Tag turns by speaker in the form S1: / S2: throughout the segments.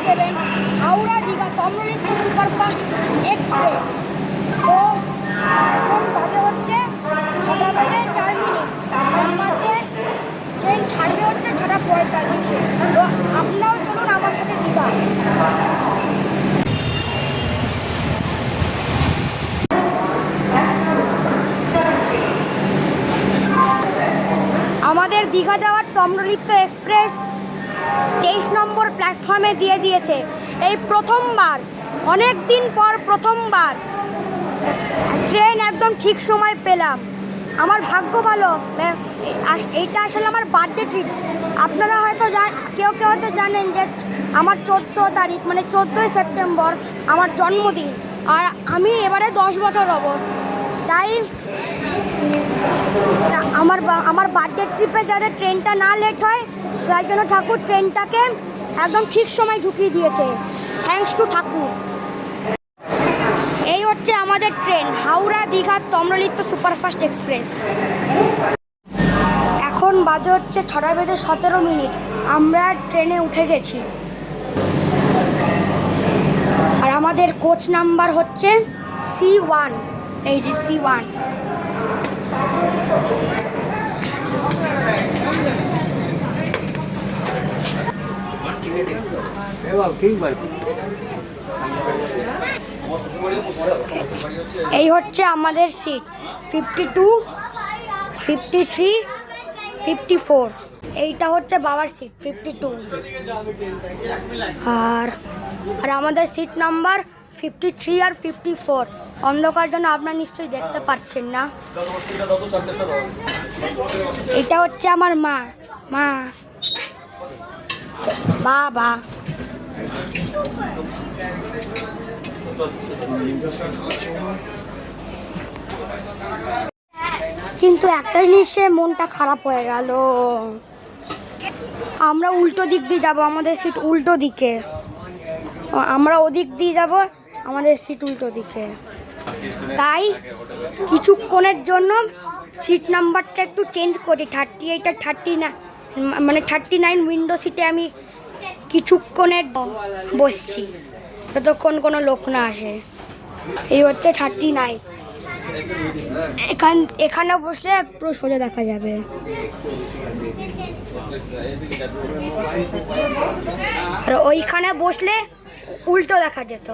S1: 7 Howrah Digha Tamralipta superfast express. তো এখন বাজে হচ্ছে 6:04। আর আমাদের ট্রেন ছাড়বে হচ্ছে 6:45। তো আপনারাও চলুন আমার সাথে দীঘা। আমাদের দীঘা যাওয়ার তম্রলিপ্ত এক্সপ্রেস 23 নম্বর প্ল্যাটফর্মে দিয়ে দিয়েছে। এই প্রথমবার, অনেক দিন পর প্রথমবার ট্রেন একদম ঠিক সময় পেলাম। আমার ভাগ্য ভালো। এইটা আসলে আমার বার্থডে ট্রিপ। আপনারা হয়তো কেউ কেউ হয়তো জানেন যে আমার 14 তারিখ মানে 14ই সেপ্টেম্বর আমার জন্মদিন। আর আমি এবারে 10 বছর হব। তাই আমার বার্থডে ট্রিপে যাতে ট্রেনটা না লেট হয়, তাই জন্য ঠাকুর ট্রেনটাকে একদম ঠিক সময় ঢুকিয়ে দিয়েছে। Thanks to Thakur. এই হচ্ছে আমাদের train, Howrah Digha Tamralipta superfast express. এখন বাজে হচ্ছে 6:17। আমরা ট্রেনে উঠে গেছি। আর আমাদের কোচ নাম্বার হচ্ছে C1। এই যে C1। এই হচ্ছে আমাদের সিট 52, 53, 54। এইটা হচ্ছে বাবার সিট 52। আর আমাদের সিট নাম্বার 53 আর 54। অন্ধকার জন্য আপনারা নিশ্চয়ই দেখতে পাচ্ছেন না। এটা হচ্ছে আমার মা, বাবা। কিন্তু একটা জিনিসে মনটা খারাপ হয়ে গেল। আমরা উল্টো দিক দিয়ে যাব, আমাদের সিট উল্টো দিকে। আমরা ওদিক দিয়ে যাব, আমাদের সিট উল্টো দিকে। তাই কিছুক্ষণের জন্য সিট নাম্বারটা একটু চেঞ্জ করি। 38 আর 39 মানে 39 উইন্ডো সিটে আমি কিছুক্ষণের বসছি, যতক্ষণ কোনো লোক না আসে। এই হচ্ছে 39। এখানে বসলে একটু সোজা দেখা যাবে। আর ওইখানে বসলে উল্টো দেখা যেত।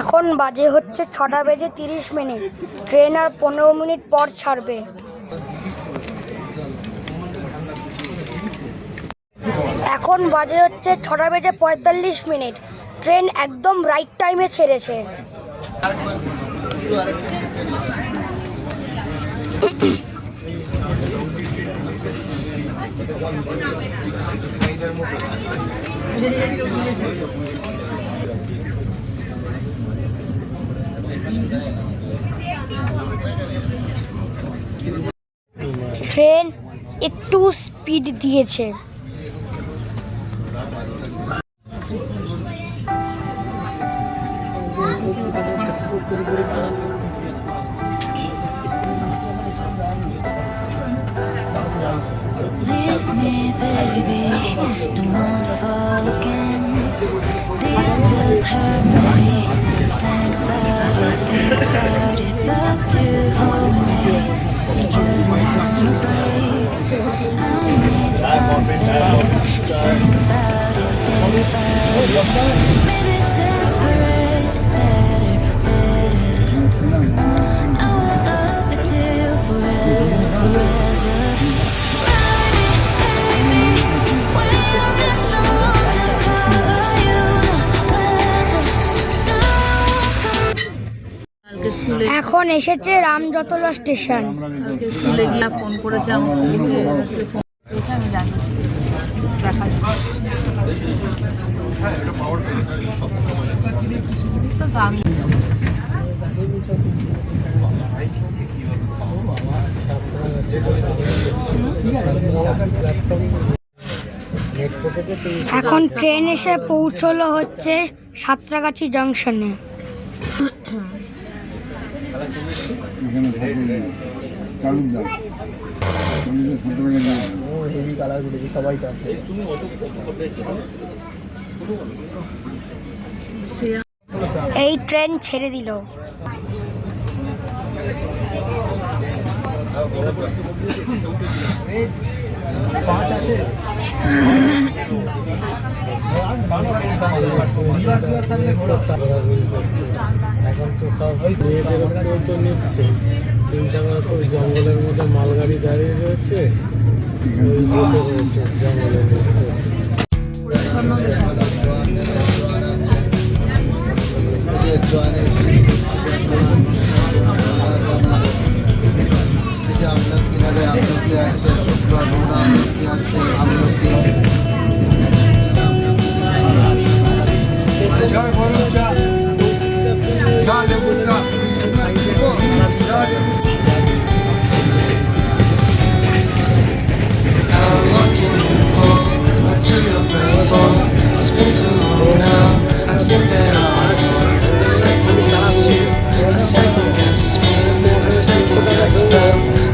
S1: এখন বাজে হচ্ছে 6:30। ট্রেন আর 15 মিনিট পর ছাড়বে। এখন বাজে হচ্ছে 6:45। ট্রেন একদম রাইট টাইমে ছেড়েছে। ট্রেন একটু স্পিড দিয়েছে।
S2: Leave me, baby, don't wanna fall again. This just hurt me. Just think about it, but you hold me. And you don't wanna break. I need some space. Just think about it, Maybe separate is better. I will love you till forever.
S1: এখন এসেছে রামজতলা station.
S3: স্কুলে গিয়ে phone করেছে আমাকে, আমি জানি দেখা তো আমি
S1: এখন ট্রেন এসে পৌঁছলো হচ্ছে সাঁতরাগাছি জংশনে।
S4: এখানে হেভি কালার করেছে সবাইটা।
S1: এই ট্রেন ছেড়ে দিল।
S4: এখন তো সব মেয়েদের তো নিচ্ছে, চিন্তা করা তো জঙ্গলের মধ্যে মালগাড়ি দাঁড়িয়ে রয়েছে, ওই বসে রয়েছে জঙ্গলের মধ্যে।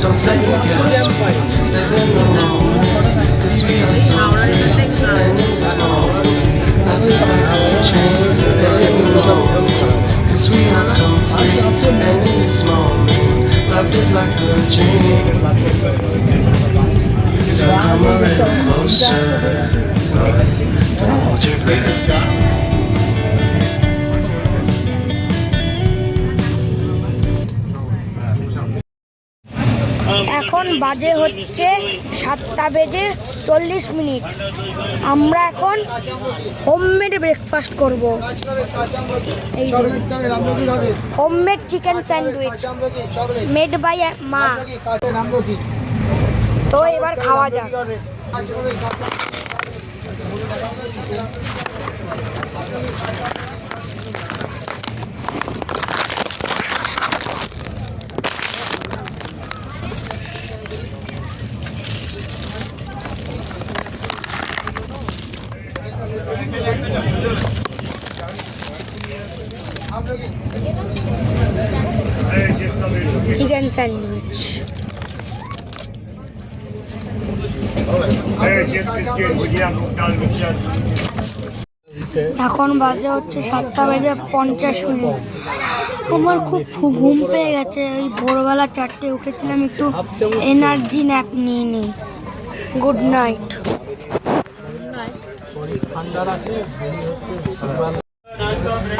S5: Don't second guess me, live in the moment, 'cause we are so free, and in this moment, life is like a chain, live in the moment, 'cause we are so free, and in this moment, life is like a dream. So come a little closer, don't hold your breath.
S1: এখন বাজে হচ্ছে 7:40। আমরা এখন homemade breakfast করব। এই homemade chicken sandwich made by মা। তো এবার খাওয়া যাক। Chicken sandwich. এখন বাজে হচ্ছে 7:50। আমার খুব ঘুম পেয়ে গেছে। ওই ভোরবেলা 4টে উঠেছিলাম, একটু এনার্জি ন্যাপ নিয়ে নিই। Good night.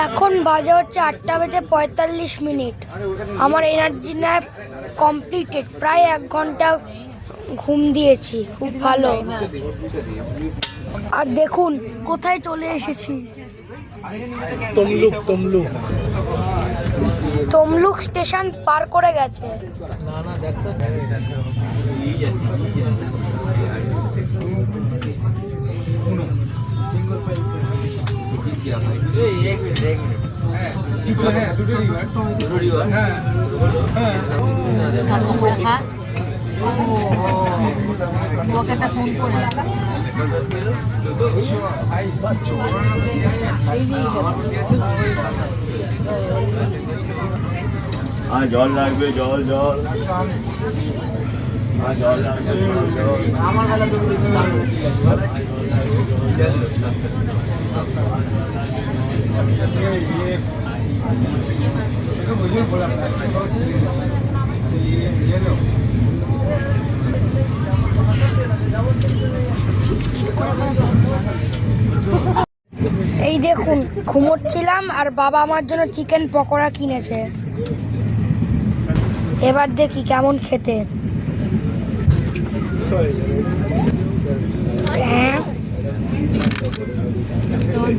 S1: এখন বাজে হচ্ছে 8:45। আমার এনার্জি ন্যাপ কমপ্লিটেড। প্রায় 1 ঘন্টা ঘুম দিয়েছি, খুব ভালো। আর দেখুন কোথায় চলে এসেছি। তমলুক স্টেশন পার করে গেছে।
S6: জল লাগবে, জল জল জল লাগবে, জল
S1: এই দেখুন ঘুমোচ্ছিলাম আর বাবা আমার জন্য চিকেন পকোড়া কিনেছে। এবার দেখি কেমন খেতে। হ্যাঁ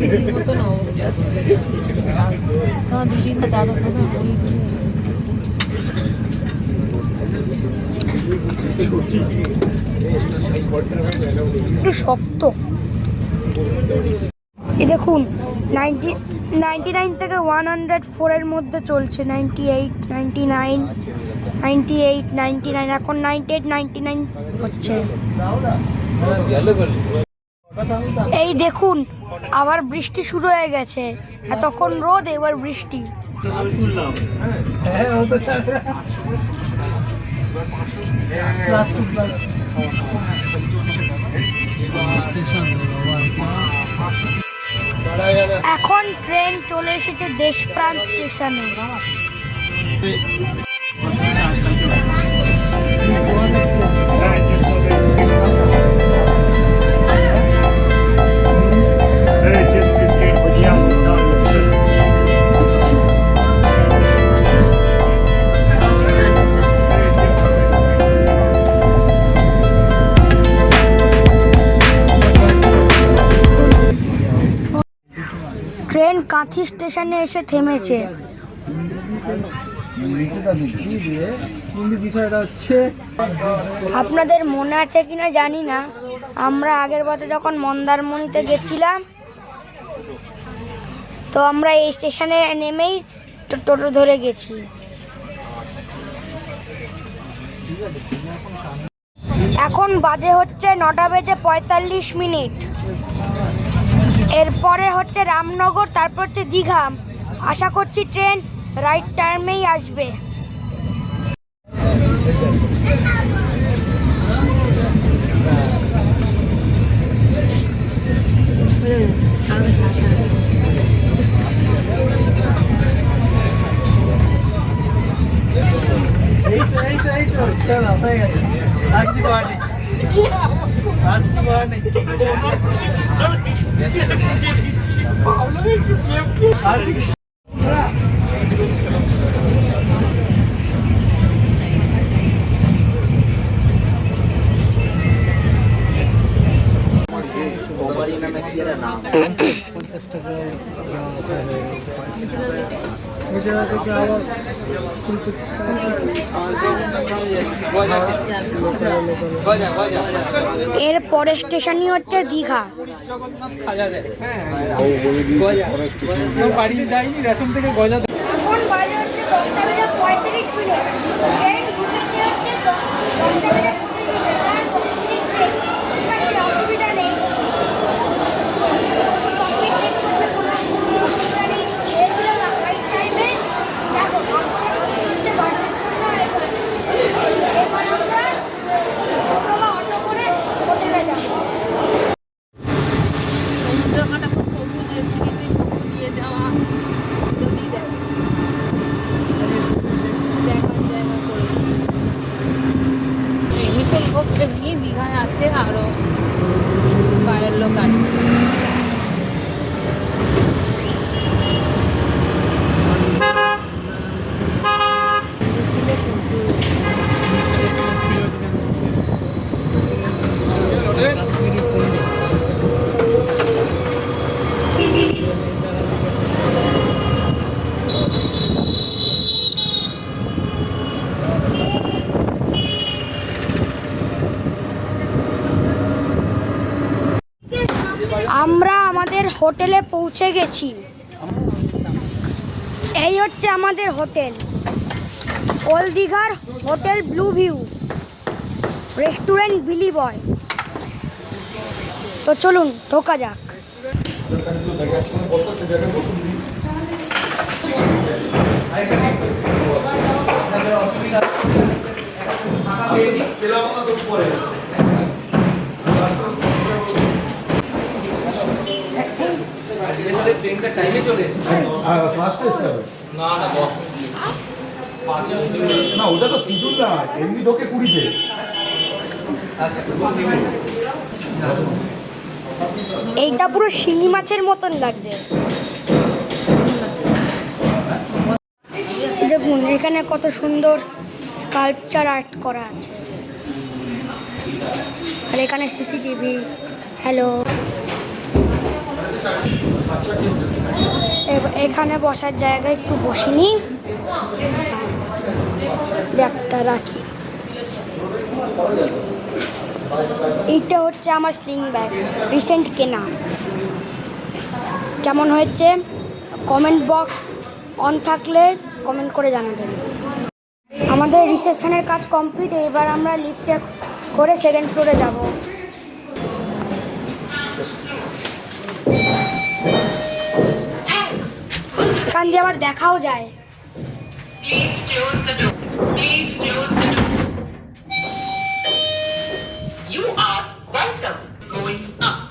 S3: দিদির মতন অবস্থা। দিদির চাদর
S1: একটু শক্ত। এই দেখুন 99 থেকে 104 এর মধ্যে চলছে। 98, 99, 98, 99, এখন 98, 99 হচ্ছে। এই দেখুন আবার বৃষ্টি শুরু হয়ে গেছে। এতক্ষণ রোদ, এবার বৃষ্টি। এখন ট্রেন চলে এসেছে দেশপ্রাণ স্টেশনে। ট্রেন কাঁথি স্টেশনে এসে থেমেছে।
S4: বিষয়টা হচ্ছে
S1: আপনাদের মনে আছে কিনা জানি না, আমরা আগের বছর যখন মন্দারমণিতে গেছিলাম, তো আমরা এই স্টেশনে নেমেই টোটো ধরে গেছি। এখন বাজে হচ্ছে 9:45। এরপরে হচ্ছে রামনগর, তারপর হচ্ছে দীঘা। আশা করছি ট্রেন রাইট টাইমেই আসবে। এর পরের স্টেশনই হচ্ছে দীঘা। এখন বাজে হচ্ছে 10:35। ট্রেন ঢুকেছে হচ্ছে 10:25। 10 মিনিট লেট। ঠিক আছে, অসুবিধা নেই। 10 মিনিট লেট করতে কোনো অসুবিধা নেই। ছেড়েছিল না রাইট টাইমে। দেখো হচ্ছে এবার আমরা টোটো বা অটো করে হোটেলে যাবো।
S3: সমুদ্রঘাট এখন সবুজ, ফ্রিতে সবুজ দিয়ে দেওয়া, যদি দেখার জায়গা করেছি। এমনিতে লোক নিয়ে দীঘায় আসে, আরও বাইরের লোক আসে।
S1: আমরা আমাদের হোটেলে পৌঁছে গেছি। এই হচ্ছে আমাদের হোটেল, ওল্ড দীঘার হোটেল ব্লু ভিউ, রেস্টুরেন্ট বিলি বয়। তো চলুন ঢোকা যাক।
S7: ট্রেনটা টাইমে চলে এসেছে। ফার্স্ট এসে না, ওটা তো শিডিউল না, এমনি ঢোকে 20-তে।
S1: এইটা পুরো শিঙি মাছের মতন লাগছে। দেখুন এখানে কত সুন্দর স্কাল্পচার আর্ট করা আছে। আর এখানে সিসিটিভি। হ্যালো, এখানে বসার জায়গা, একটু বসিনি, ব্যাগটা রাখি। এইটা হচ্ছে আমার স্লিং ব্যাগ, রিসেন্ট কেনা। কেমন হয়েছে কমেন্ট বক্স অন থাকলে কমেন্ট করে জানাবেন। আমাদের রিসেপশনের কাজ কমপ্লিট। এবার আমরা লিফটে করে সেকেন্ড ফ্লোরে যাব। এখান দিয়ে আবার দেখাও যায়।
S8: going up.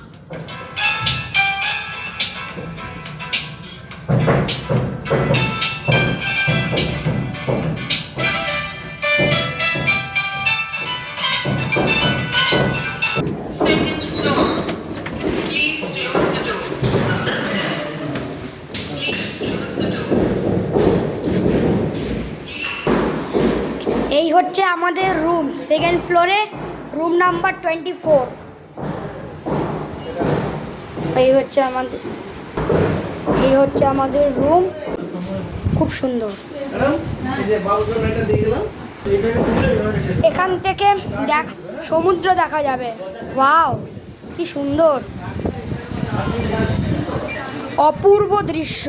S8: Second floor. Please choose the door. Please choose the door.
S1: এই হচ্ছে আমাদের রুম, সেকেন্ড ফ্লোরে, রুম নাম্বার 24। এই হচ্ছে আমাদের রুম, খুব সুন্দর। এখান থেকে সমুদ্র দেখা যাবে। ওয়াও, কি সুন্দর, অপূর্ব দৃশ্য।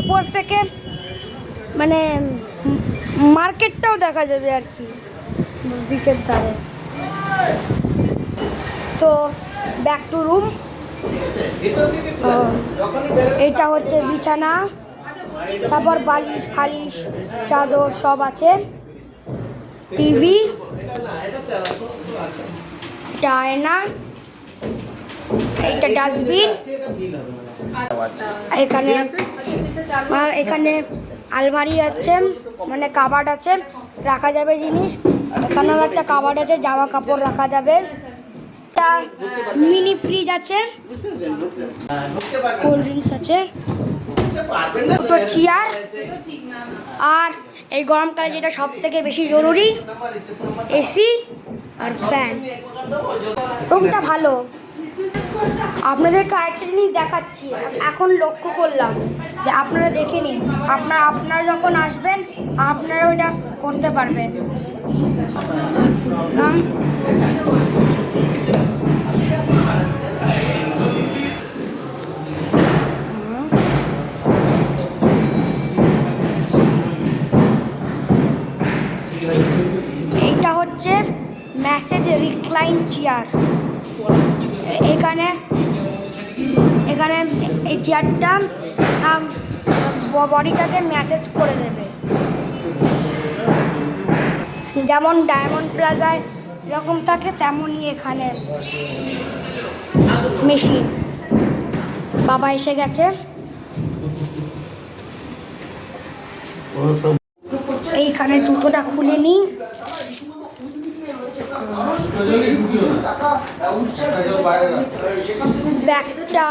S1: উপর থেকে মানে মার্কেটটাও দেখা যাবে আর কি, বিচের ধারে। তো ব্যাক টু রুম। এইটা হচ্ছে বিছানা, তারপর বালিশ ফালিশ চাদর সব আছে, টিভি, এটা আয়না, এইটা ডাস্টবিন, এখানে আলমারি আছে, মানে কাবার্ড আছে, রাখা যাবে জিনিস। এখানেও একটা কাবার্ড আছে, জামা কাপড় রাখা যাবে। একটা মিনি ফ্রিজ আছে, কোল্ড ড্রিঙ্কস আছে, দুটো চেয়ার, আর এই গরমকালে যেটা সব থেকে বেশি জরুরি, এসি আর ফ্যান। রুমটা ভালো। আপনাদেরকে আরেকটা জিনিস দেখাচ্ছি, এখন লক্ষ্য করলাম যে আপনারা দেখে নিন, আপনারা যখন আসবেন আপনারা ওইটা করতে পারবেন। এইটা হচ্ছে ম্যাসেজ রিক্লাইন চেয়ার। এখানে এই চেয়ারটা বডিটাকে ম্যাসেজ করে দেবে, যেমন ডায়মন্ড প্লাজায় এরকম থাকে তেমনই এখানে মেশিন। বাবা এসে গেছে। এইখানে জুতোটা খুলে নিই, ব্যাগটা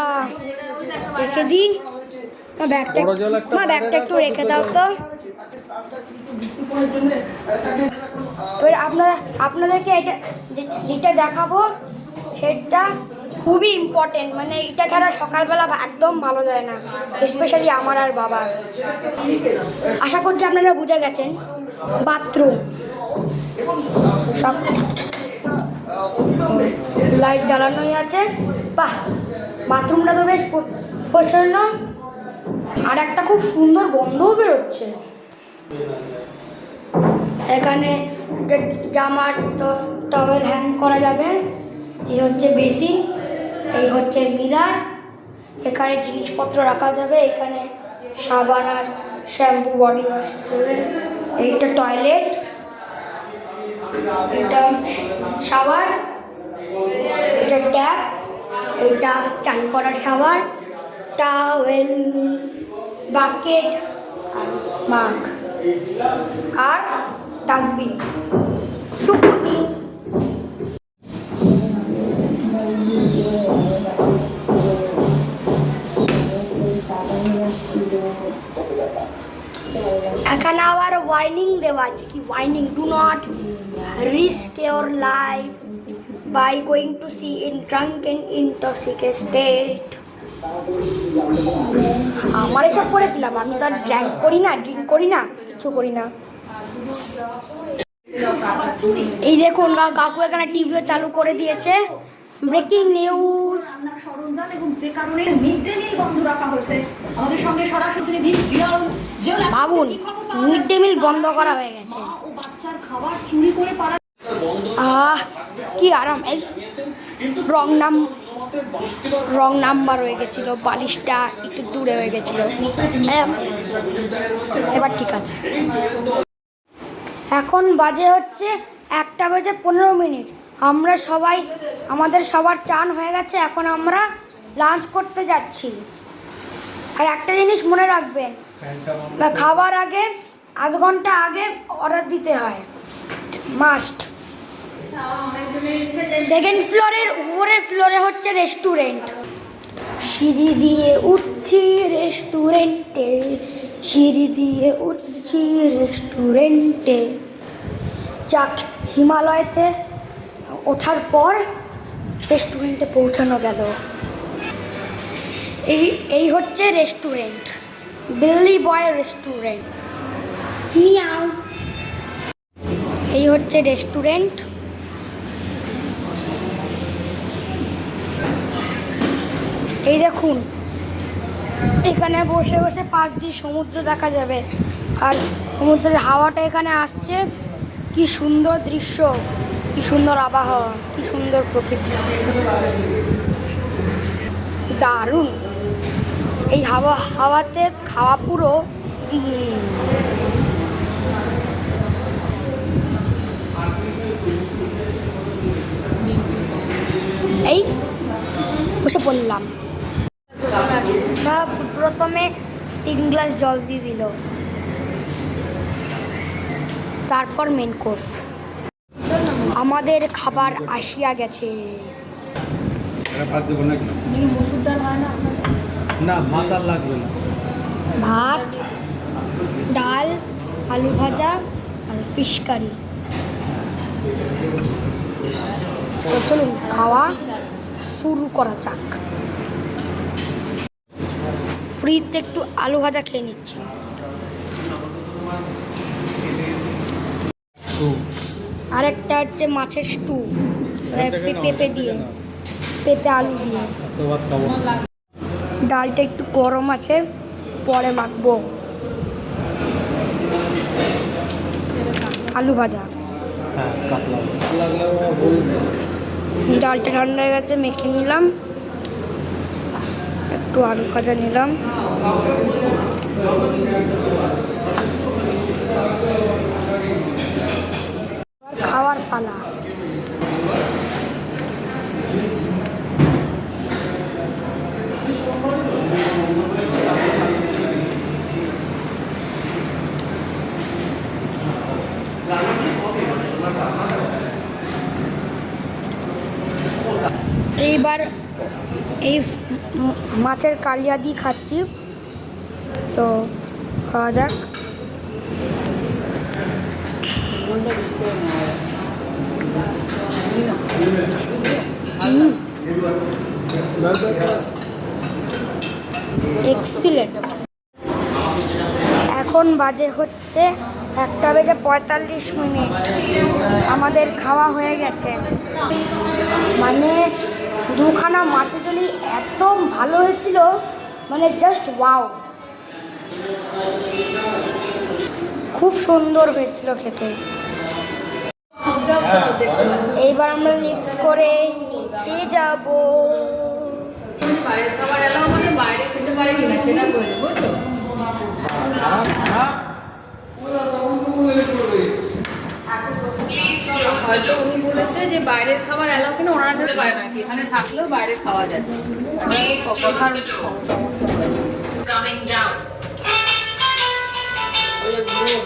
S1: রেখে দিই। ব্যাগটা একটু রেখে দাও তো। এবার আপনাদেরকে যেটা দেখাবো সেটা খুবই ইম্পর্টেন্ট, মানে এটা ছাড়া সকালবেলা একদম ভালো যায় না, স্পেশালি আমার আর বাবার। আশা করছি আপনারা বুঝে গেছেন। বাথরুম, সব লাইট জ্বালানোই আছে। বাহ, বাথরুমটা তো বেশ প্রসন্ন, আর একটা খুব সুন্দর গন্ধও বেরোচ্ছে। এখানে জামার টাওয়েল হ্যাং করা যাবে। এই হচ্ছে বেসিন, এই হচ্ছে মিরার, এখানে জিনিসপত্র রাখা যাবে। এখানে সাবান আর শ্যাম্পু, বডি ওয়াশ, এইটা টয়লেট, এটা শাওয়ার, এটা ট্যাপ, এটা চান করার শাওয়ার, টাওয়েল, বাকেট আর মাগ আর ডাস্টবিন, টুকুনি। এখানে আবার ওয়ার্নিং দেওয়া আছে, কি warning, do not risk your life by going to sea in drunken intoxicated state. আমার এসব করে দিলাম, আমি তো আর ড্রিঙ্ক করি না, কিছু করি না। এই দেখুন কাকু এখানে টিভিও চালু করে দিয়েছে। Breaking news.
S9: সরঞ্জাম এবং যে কারণে মিড ডে মিল বন্ধ রাখা হয়েছে। আমাদের সঙ্গে সরাসরি প্রতিনিধি জিয়াউল
S1: ভাবুন, মিড ডে মিল বন্ধ করা হয়ে গেছে।
S9: বাচ্চার খাবার চুরি করে পালা।
S1: কি আরাম। এই রং নাম্বার হয়ে গেছিল, বালিশটা একটু দূরে হয়ে গেছিল, এবার ঠিক আছে। এখন বাজে হচ্ছে 1টা বেজে 15 মিনিট। আমরা সবাই আমাদের সবার চান হয়ে গেছে, এখন আমরা লাঞ্চ করতে যাচ্ছি। আর একটা জিনিস মনে রাখবেন, খাবার আগে আধ ঘন্টা আগে অর্ডার দিতে হয়, মাস্ট। সেকেন্ড ফ্লোরের উপরের ফ্লোরে হচ্ছে রেস্টুরেন্ট। সিঁড়ি দিয়ে উঠছি রেস্টুরেন্টে, সিঁড়ি দিয়ে উঠছি রেস্টুরেন্টে। যাক, হিমালয়তে ওঠার পর রেস্টুরেন্টে পৌঁছানো গেল। এই হচ্ছে রেস্টুরেন্ট, বিল্লি বয় রেস্টুরেন্ট। মিয়াও। এই হচ্ছে রেস্টুরেন্ট। এই দেখুন, এখানে বসে বসে পাশ দিয়ে সমুদ্র দেখা যাবে, আর সমুদ্রের হাওয়াটা এখানে আসছে। কি সুন্দর দৃশ্য, কি সুন্দর আবহাওয়া, কি সুন্দর প্রকৃতি, দারুণ। এই হাওয়াতে খাওয়া পুরো এই বসে পড়লাম। প্রথমে 3 গ্লাস জল দিয়ে দিল, তারপর মেন কোর্স। আমাদের খাবার আসিয়া গেছে।
S3: মসুর ডাল হয় না আপনাদের?
S4: না, ভাত আর লাগবে না।
S1: ভাত, ডাল, আলু ভাজা আর ফিশ কারি। তো চলুন খাওয়া শুরু করা যাক। ফ্রিতে একটু আলু ভাজা খেয়ে নিচ্ছি। আরেকটা হচ্ছে মাছের স্টু, পেঁপে দিয়ে, পেঁপে আলু দিয়ে। ডালটা একটু গরম আছে, পরে মাখবো। আলু ভাজা, ডালটা ঠান্ডা হয়ে গেছে, মেখে নিলাম। একটু আলু ভাজা নিলাম। খাওয়ার পালা। এইবার এই মাছের কালিয়া দিয়ে খাচ্ছি, তো খাওয়া যাক। এক্সিলেন্ট। এখন বাজে হচ্ছে 1:45। আমাদের খাওয়া হয়ে গেছে। মানে দুখানা মাছের ঝোলি এত ভালো হয়েছিল, মানে জাস্ট ওয়াও, খুব সুন্দর হয়েছিল খেতে। এইবার আমরা লিফট করে নিচে যাব।
S3: বাইরের খাবার এলাও মানে বাইরে খেতে পারে কিনা সেটা বলবো, বুঝছো? হয়তো উনি বলেছে যে বাইরের খাবার এলাও কিনা, ওনারা ধরে পারে না, এখানে থাকলেও বাইরে খাওয়া যায়। কথার
S8: Coming down.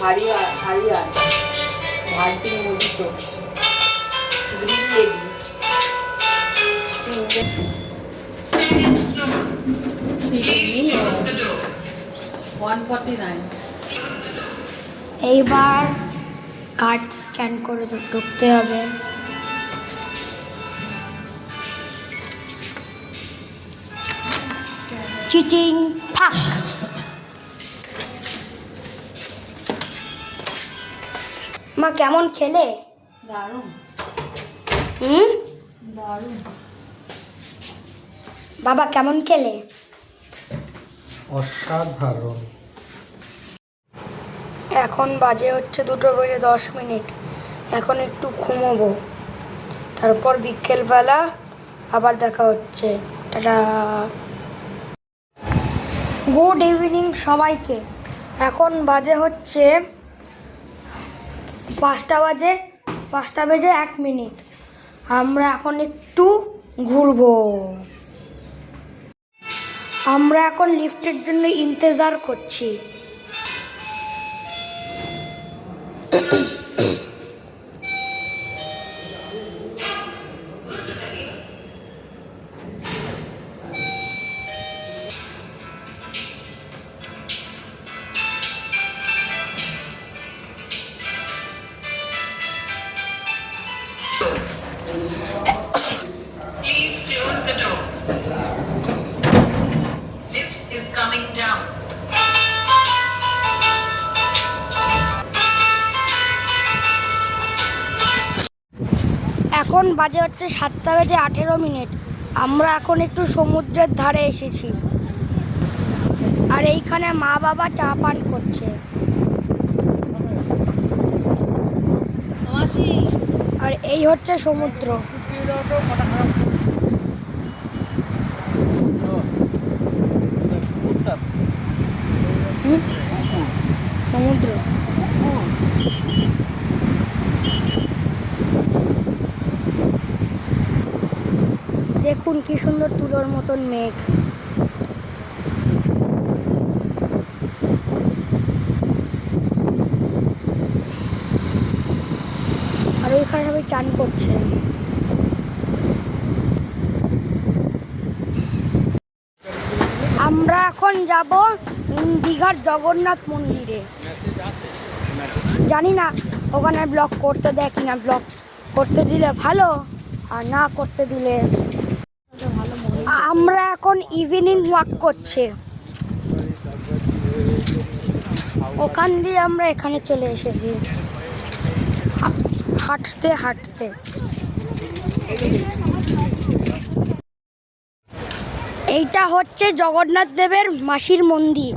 S3: Harrier Harrier virgin mojito, green lady,
S8: Close the door.
S3: 149।
S1: এইবার কার্ড স্ক্যান করে তো ঢুকতে হবে। চিচিং ফাক। মা কেমন খেলে?
S3: দারুণ দারুণ।
S1: বাবা কেমন খেলে?
S4: অসাধারণ।
S1: এখন বাজে হচ্ছে 2:10। এখন একটু ঘুমোবো, তারপর বিকেলবেলা আবার দেখা হচ্ছে। টাটা। গুড ইভিনিং সবাইকে। এখন বাজে হচ্ছে 5টা বেজে 1 মিনিট। আমরা এখন একটু ঘুরবো। আমরা এখন লিফটের জন্য ইন্তজার করছি।
S10: Please close the door. Lift is coming down.
S1: এখন বাজে হচ্ছে 7:18। আমরা এখন একটু সমুদ্রের ধারে এসেছি, আর এইখানে মা বাবা চা পান করছে। আর এই হচ্ছে সমুদ্র। সমুদ্র দেখুন কি সুন্দর তুলোর মতন মেঘ। আর ওইখানে সবাই চান করছে। আমরা এখন যাব দীঘার জগন্নাথ মন্দিরে। জানি না ওখানে ব্লগ করতে দেয় কিনা, ব্লগ করতে দিলে ভালো, আর না করতে দিলে। আমরা এখন ইভিনিং ওয়াক করছি, ওখান দিয়ে আমরা এখানে চলে এসেছি হাঁটতে হাঁটতে। এইটা হচ্ছে জগন্নাথ দেবের মাসির মন্দির।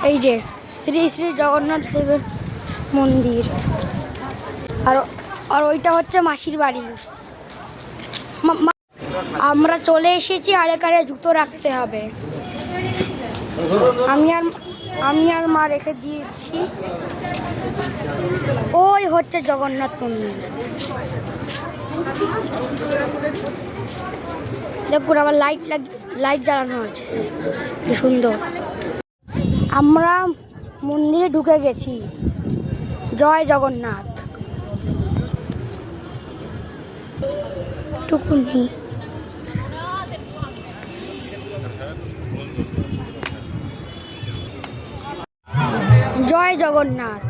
S1: এই যে শ্রী শ্রী জগন্নাথ দেবের মন্দির, আর ওইটা হচ্ছে মাসির বাড়ি। আমরা চলে এসেছি, আর এখানে জুতো রাখতে হবে। আমি আর মা রেখে দিয়েছি। ওই হচ্ছে জগন্নাথ মন্দির। দেখুন আবার লাইট জ্বালানো আছে, কি সুন্দর। আমরা মন্দিরে ঢুকে গেছি। জয় জগন্নাথ। টুকুনি জয় জগন্নাথ।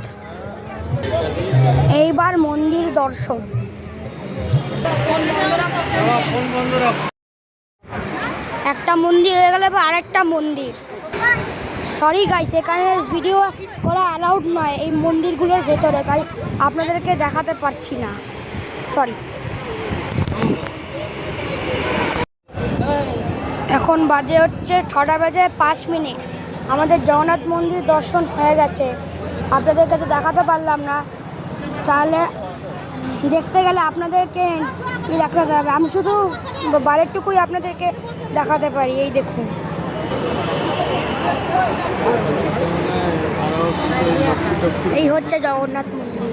S1: এইবার মন্দির দর্শন। একটা মন্দির হয়ে গেলে আরেকটা মন্দির। সরি গাইস, এখানে ভিডিও করা অ্যালাউড নয় এই মন্দিরগুলোর ভেতরে, তাই আপনাদেরকে দেখাতে পারছি না, সরি। এখন বাজে হচ্ছে 6:05। আমাদের জগন্নাথ মন্দির দর্শন হয়ে গেছে। আপনাদেরকে তো দেখাতে পারলাম না, তাহলে দেখতে গেলে আপনাদেরকে দেখাতে হবে। আমি শুধু বাইরেরটুকুই আপনাদেরকে দেখাতে পারি। এই দেখুন, এই হচ্ছে জগন্নাথ মন্দির।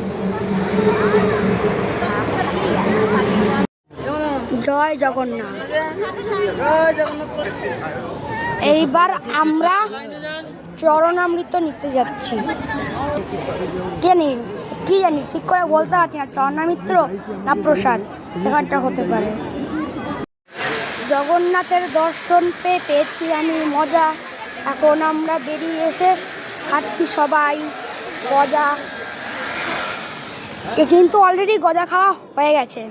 S1: জয় জগন্নাথ। এইবার আমরা চরণামৃত নিতে যাচ্ছি। কি জানি ঠিক করে বলতে পারছি না, চরণামৃত না প্রসাদ, এখানটা হতে পারে। জগন্নাথের দর্শন পেয়েছি আমি মজা। এখন আমরা বেরিয়ে এসে খাচ্ছি সবাই গজা, কিন্তু অলরেডি গজা খাওয়া হয়ে গেছে।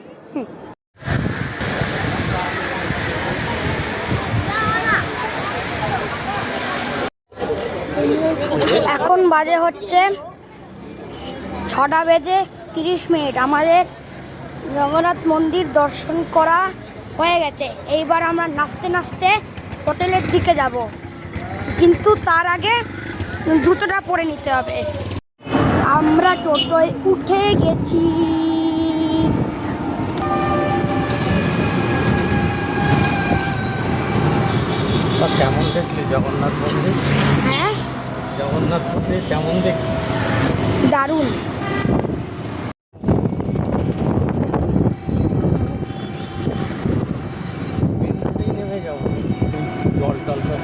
S1: এখন বাজে হচ্ছে 6:30। আমাদের জগন্নাথ মন্দির দর্শন করা হয়ে গেছে। এইবার আমরা নাচতে নাচতে হোটেলের দিকে যাব, কিন্তু তার আগে জুতোটা পরে নিতে হবে। আমরা টোটোয় উঠে গেছি।
S4: কেমন দেখলি জগন্নাথ মন্দির?
S1: হ্যাঁ,
S4: জগন্নাথ মন্দির কেমন দেখি?
S1: দারুণ।
S4: নেমে যাবো, জল টল সব।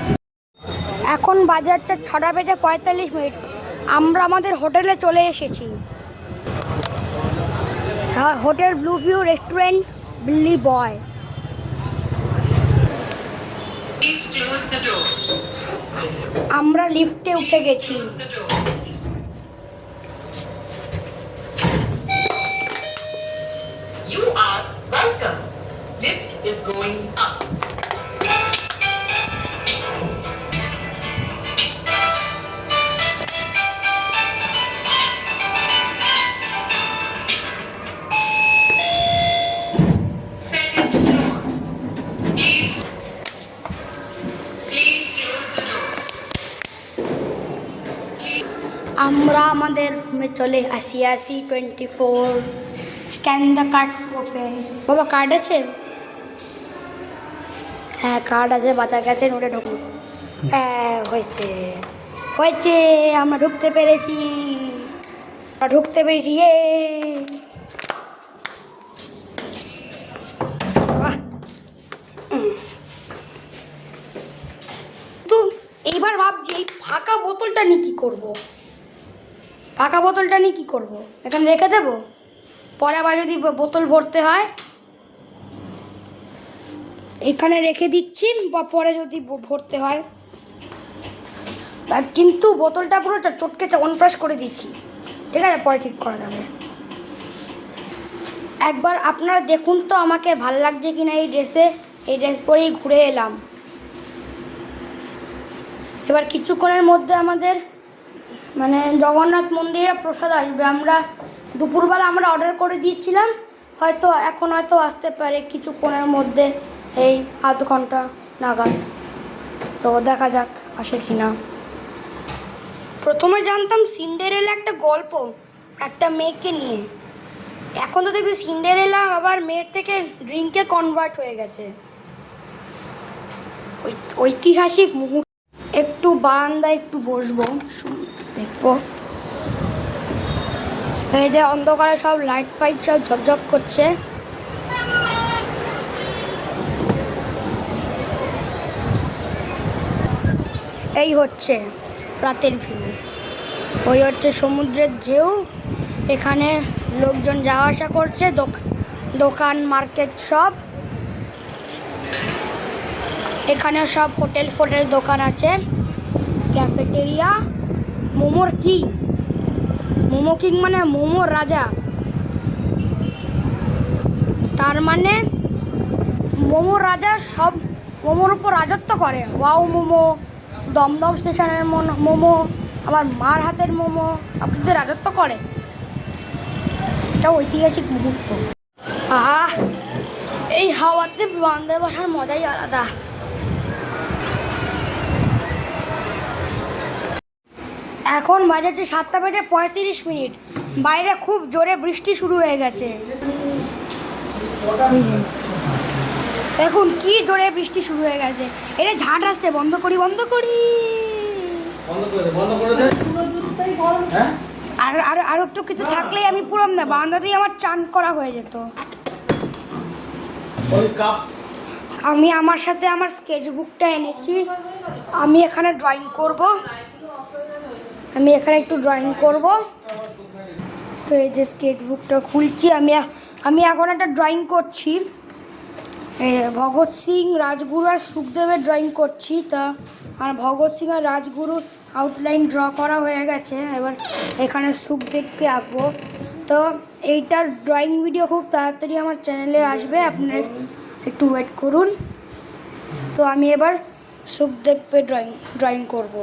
S1: এখন বাজে হচ্ছে 6:45 আমরা আমাদের হোটেলে চলে এসেছি। হোটেল ব্লু ভিউ রেস্টুরেন্ট, বিল্লি বয়।
S10: Please close the door.
S1: আমরা লিফটে উঠে গেছি।
S10: The door. You are welcome. Lift is going up. Second floor. Please close the door.
S1: আমরা আমাদের রুমে চলে আসি 24 স্ক্যান দ্য কার্ড ওপেন। বাবা কার্ড আছে? হ্যাঁ কার্ড আছে, বাঁচা গেছে, নোটে ঢুকুন। হ্যাঁ হয়েছে হয়েছে, আমরা ঢুকতে পেরেছি, ইয়ে। বাহ। তো এইবার ভাবছি এই ফাঁকা বোতলটা নিয়ে কী করবো? ফাঁকা বোতলটা নিয়ে কী করবো? এখানে রেখে দেবো, পরে আবার যদি বোতল ভরতে হয় এখানে রেখে দিচ্ছি, বা পরে যদি ভরতে হয়। আর কিন্তু বোতলটা পুরো চটকে অনপ্রেস করে দিচ্ছি, ঠিক আছে? পরে ঠিক করা যাবে। একবার আপনারা দেখুন তো আমাকে ভাল লাগছে কি না এই ড্রেসে। এই ড্রেস পরেই ঘুরে এলাম। এবার কিছুক্ষণের মধ্যে আমাদের মানে জগন্নাথ মন্দিরে প্রসাদ আসবে। আমরা দুপুরবেলা আমরা অর্ডার করে দিয়েছিলাম, হয়তো এখন হয়তো আসতে পারে কিছুক্ষণের মধ্যে, এই আধ ঘন্টা নাগাদ। তো দেখা যাক আসে কি না। প্রথমে জানতাম সিন্ডারেলা একটা গল্প, একটা মেয়েকে নিয়ে। এখন তো দেখছি সিন্ডারেলা আবার মেয়ের থেকে ড্রিঙ্কে কনভার্ট হয়ে গেছে। ঐতিহাসিক মুহূর্ত। একটু বারান্দায় একটু বসবো, দেখবো। এই যে অন্ধকারে সব লাইট ফাইট সব ঝকঝক করছে। এই হচ্ছে রাতের ভিউ, ওই হচ্ছে সমুদ্রের ঢেউ। এখানে লোকজন যাওয়া আসা করছে, দোকান মার্কেট সব। এখানে সব হোটেল দোকান আছে, ক্যাফেটেরিয়া। মোমোর কিং, মোমো কিং মানে মোমোর রাজা। তার মানে মোমো রাজা সব মোমোর উপর রাজত্ব করে। ওয়াও মোমো, দমদম স্টেশনের মোমো, আমার মার হাতের মোমো আপনাদের রাজত্ব করে। এটা ঐতিহাসিক মুহূর্ত। আহা, এই হাওয়াতে বারান্দায় বসার মজাই আলাদা। এখন বাজে 7:35। বাইরে খুব জোরে বৃষ্টি শুরু হয়ে গেছে। এখন কি জোরে বৃষ্টি শুরু হয়ে গেছে। এটা ঝাঁট আসছে, বন্ধ করি। আর একটু কিছু থাকলেই আমি পুরো বারান্দাতেই আমার চান করা হয়ে যেত। আমি আমার সাথে আমার স্কেচ বুকটা এনেছি। আমি এখানে ড্রয়িং করব। একটু ড্রয়িং করব। তো এই যে স্কেচ বুকটা খুলছি। আমি এখন একটা ড্রয়িং করছি, ভগৎ সিং, রাজগুরু আর সুখদেবের ড্রয়িং করছি। তা আমার ভগৎ সিং আর রাজগুরুর আউটলাইন ড্র করা হয়ে গেছে। এবার এখানে সুখদেবকে আঁকবো। তো এইটার ড্রয়িং ভিডিও খুব তাড়াতাড়ি আমার চ্যানেলে আসবে, আপনারা একটু ওয়েট করুন। তো আমি এবার সুখদেবকে ড্রয়িং করব।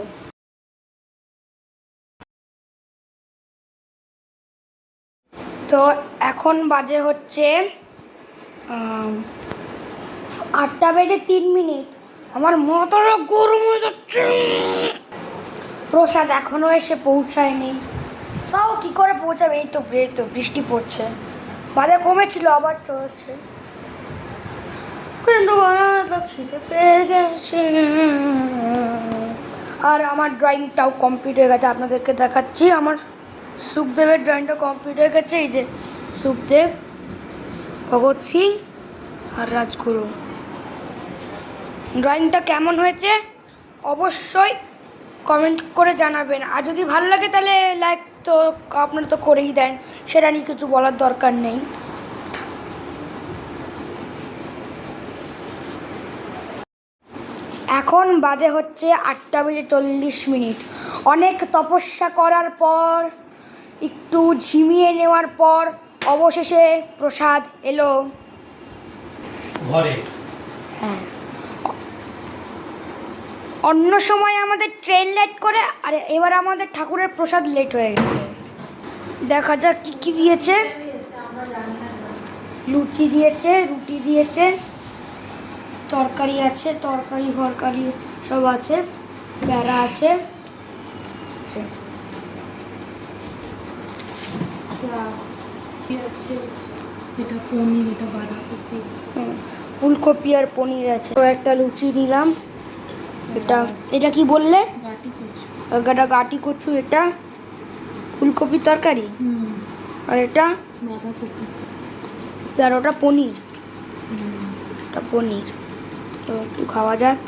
S1: তো এখন বাজে হচ্ছে 8:03। আমার মাথাটা গরম হয়ে যাচ্ছে। প্রসাদ এখনো এসে পৌঁছায়নি, তাও কি করে পৌঁছাবে? এই তো বৃষ্টি পড়ছে, বাজে কমেছিল আবার চলছে। কিন্তু খিদে পেয়ে গেছে, আর আমার ড্রয়িংটাও কমপ্লিট হয়ে গেছে, আপনাদেরকে দেখাচ্ছি। আমার সুখদেবের ড্রয়িংটা কমপ্লিট হয়ে গেছে। এই যে সুখদেব, ভগৎ সিং আর রাজগুরু। ড্রয়িংটা কেমন হয়েছে অবশ্যই কমেন্ট করে জানাবেন। আর যদি ভালো লাগে তাহলে লাইক তো আপনারা তো করেই দেন, সেটা নিয়ে কিছু বলার দরকার নেই। এখন বাজে হচ্ছে 8:40। অনেক তপস্যা করার পর, একটু ঝিমিয়ে নেওয়ার পর অবশেষে প্রসাদ এলো
S7: ঘরে।
S1: হ্যাঁ, অন্য সময় আমাদের ট্রেন লেট করে, আর এবার আমাদের ঠাকুরের প্রসাদ লেট হয়ে গেছে। দেখা যাক কী কী দিয়েছে। লুচি দিয়েছে, রুটি দিয়েছে, তরকারি আছে, তরকারি ফরকারি সব আছে, প্যারা আছে।
S8: এটা পনির, এটা বাঁধাকপি,
S1: ফুলকপি আর পনির আছে। তো একটা লুচি নিলাম। এটা কি বললে?
S8: গাটি কচু।
S1: এটা গাটি কচু, এটা ফুলকপির তরকারি, আর এটা
S8: বাঁধাকপি,
S1: আর ওটা পনির। এটা পনির। তো একটু খাওয়া যাক।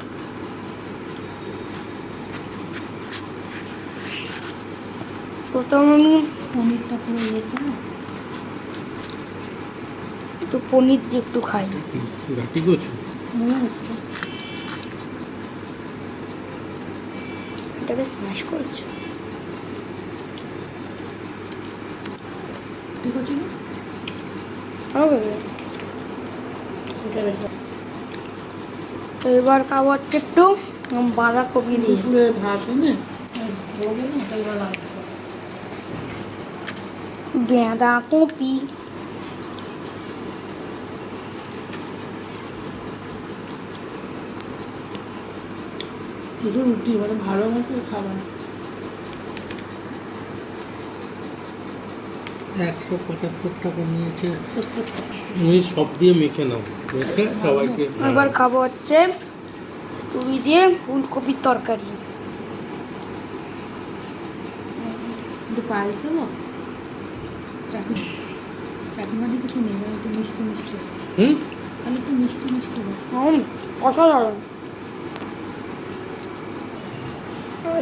S1: প্রথম আমি
S8: পনিরটা পুরো ইয়ে করে
S1: একটু পনির দিয়ে একটু খাই।
S4: গাটি কচু
S1: এটাকে স্ম্যাশ করেছে।
S8: ঠিক আছে না?
S1: তো এবার খাবো হচ্ছে একটু বাঁধাকপি দিয়ে।
S8: পুরো ভাত না
S1: বাঁধাকপি।
S8: শুধু রুটি মানে ভালো মতো খাবার।
S4: 175 টাকা নিয়েছে।
S8: 70 টাকা।
S4: তুমি সব দিয়ে মেখে নাও, মেখে সবাইকে।
S1: এবার খাবো হচ্ছে চুড়ি দিয়ে ফুলকপির তরকারি।
S8: একটু পায়েস দেবো, চাটনি চাটনি কিছু নেই, মানে একটু মিষ্টি মিষ্টি, তাহলে একটু মিষ্টি মিষ্টি হবে।
S1: অসাধারণ।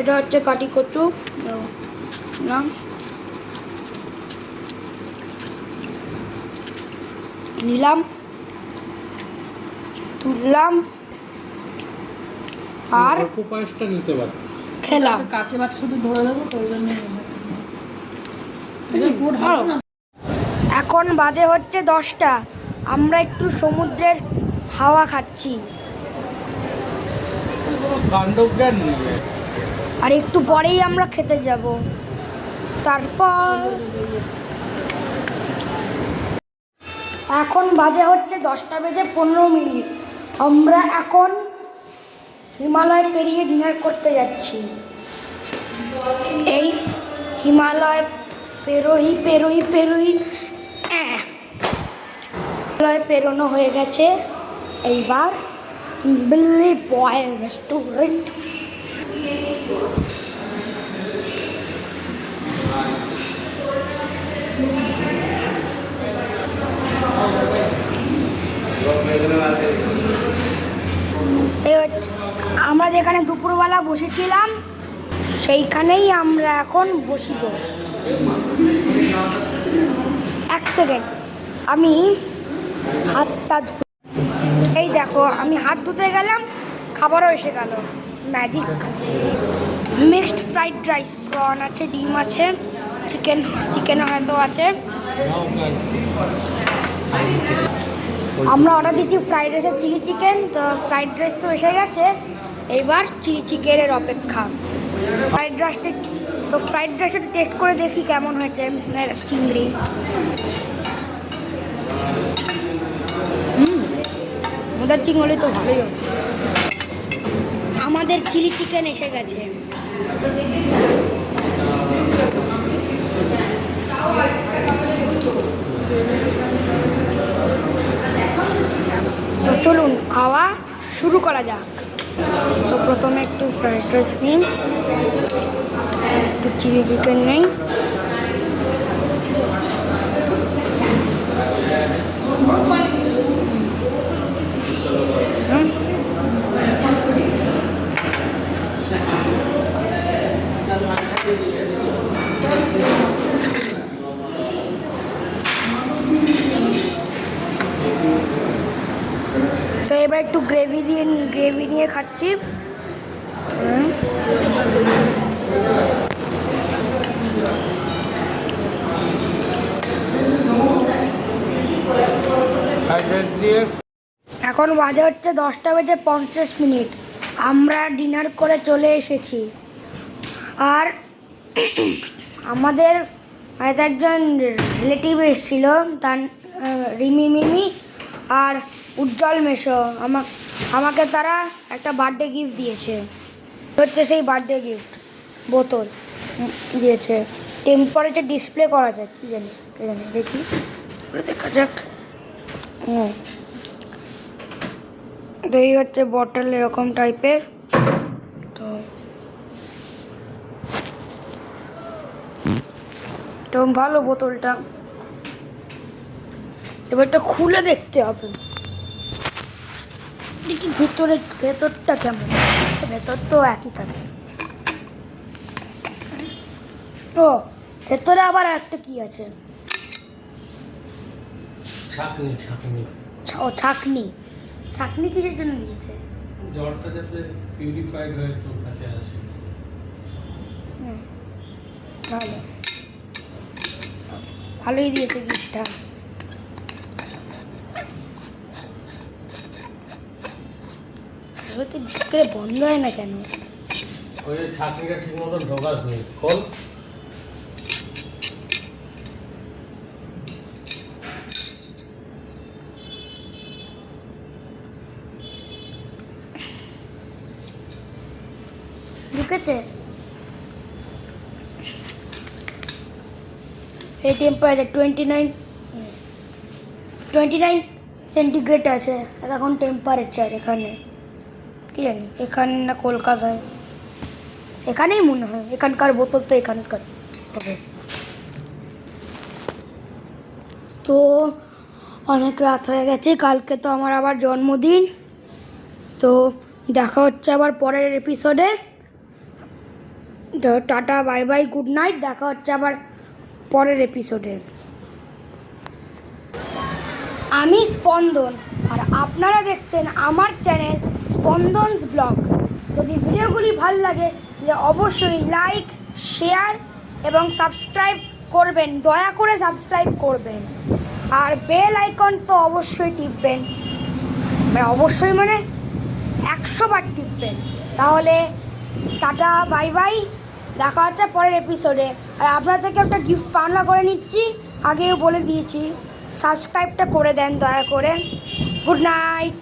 S1: এটা হচ্ছে কাটি কচু না, নিলাম, তুললাম আর
S4: পায়েসটা নিতে পারো।
S1: খেলাম।
S8: কাঁচে বাটা শুধু ধরে দেবো, তো ওই জন্য
S1: এখন বাজে হচ্ছে 10টা। আমরা একটু সমুদ্রের হাওয়া খাচ্ছি,
S4: কাণ্ডজ্ঞান নেই।
S1: আর একটু পরেই আমরা খেতে যাব। তারপর এখন বাজে হচ্ছে 10:15। আমরা এখন হিমালয় পেরিয়ে ডিনার করতে যাচ্ছি। এই হিমালয় পেরোই হিমালয় পেরোনো হয়ে গেছে। এইবার বিল্লি বয় রেস্টুরেন্ট। আমরা যেখানে দুপুরবেলা বসেছিলাম সেইখানেই আমরা এখন বসিব। 1 সেকেন্ড, আমি হাতটা এই দেখো, আমি হাত ধুতে গেলাম, খাবারও এসে গেল। Magic. Mixed fried rice, prawn আছে, ডিম আছে, চিকেন হয়তো আছে। আমরা অর্ডার দিচ্ছি ফ্রাইড রাইসের চিলি চিকেন। তো ফ্রাইড রাইস তো এসে গেছে, এবার চিলি চিকেনের অপেক্ষা। ফ্রাইড রাইসটা টেস্ট করে দেখি কেমন হয়েছে। চিংড়ি ওদের চিংড়ি তো ভালোই হবে। আমাদের চিলি চিকেন এসে গেছে। তো চলুন খাওয়া শুরু করা যাক। তো প্রথমে একটু ফ্রাইড রাইস নিই, একটু চিলি চিকেন নেই, তো এবার একটু গ্রেভি নিয়ে খাচ্ছি। এখন বাজে হচ্ছে 10:50। আমরা ডিনার করে চলে এসেছি। আর আমাদের হয়তো একজন রিলেটিভ এসেছিল, তার রিমি মিমি আর উজ্জ্বল মেশো, আমাকে তারা একটা বার্থডে গিফট দিয়েছে। হচ্ছে সেই বার্থডে গিফট বোতল দিয়েছে। টেম্পারেচার ডিসপ্লে করা যায়, কী জানি দেখি দেখা যাক। তো এই হচ্ছে বটল এরকম টাইপের। তো ভালো বোতলটা, এবারটা খুলে দেখতে হবে দেখি ভেতরটা কেমন। ভেতর তো একই থাকে। ও ভেতরে আবার একটা কি আছে? ছাকনি কিসের জন্য দিয়েছে?
S4: জলটা যাতে পিউরিফাইড হয়ে তোর কাছে আসে।
S1: ভালোই দিয়েছে গিফটটা। ডিসপ্লে বন্ধ হয় না কেন?
S4: ওই ছাকনিটা ঠিক মতো ঢোকাস নেই। খোল।
S1: ঢুকেছে। এই টেম্পারেচার 29 সেন্টিগ্রেড আছে এখন টেম্পারেচার। এখানে কি জানি, এখানে না কলকাতায়, এখানেই মনে হয়। এখানকার বোতল তো এখানকার হবে। তো অনেক রাত হয়ে গেছে, কালকে তো আমার আবার জন্মদিন। তো দেখা হচ্ছে আবার পরের এপিসোডে। তো tata, bye bye, good night. দেখা হচ্ছে আবার পরের এপিসোডে। আমি স্পন্দন আর আপনারা দেখছেন আমার চ্যানেল স্পন্দনস ব্লগ। যদি ভিডিওগুলি ভালো লাগে তাহলে অবশ্যই লাইক, শেয়ার এবং সাবস্ক্রাইব করবেন। দয়া করে সাবস্ক্রাইব করবেন আর বেল আইকন তো অবশ্যই টিপবেন। অবশ্যই মানে 100 বার টিপবেন। তাহলে টাটা, বাই বাই, দেখা হচ্ছে পরের এপিসোডে। আর আপনার থেকে একটা গিফট পাওনা করে নিচ্ছি, আগেও বলে দিয়েছি। সাবস্ক্রাইবটা করে দেন দয়া করে। Good night.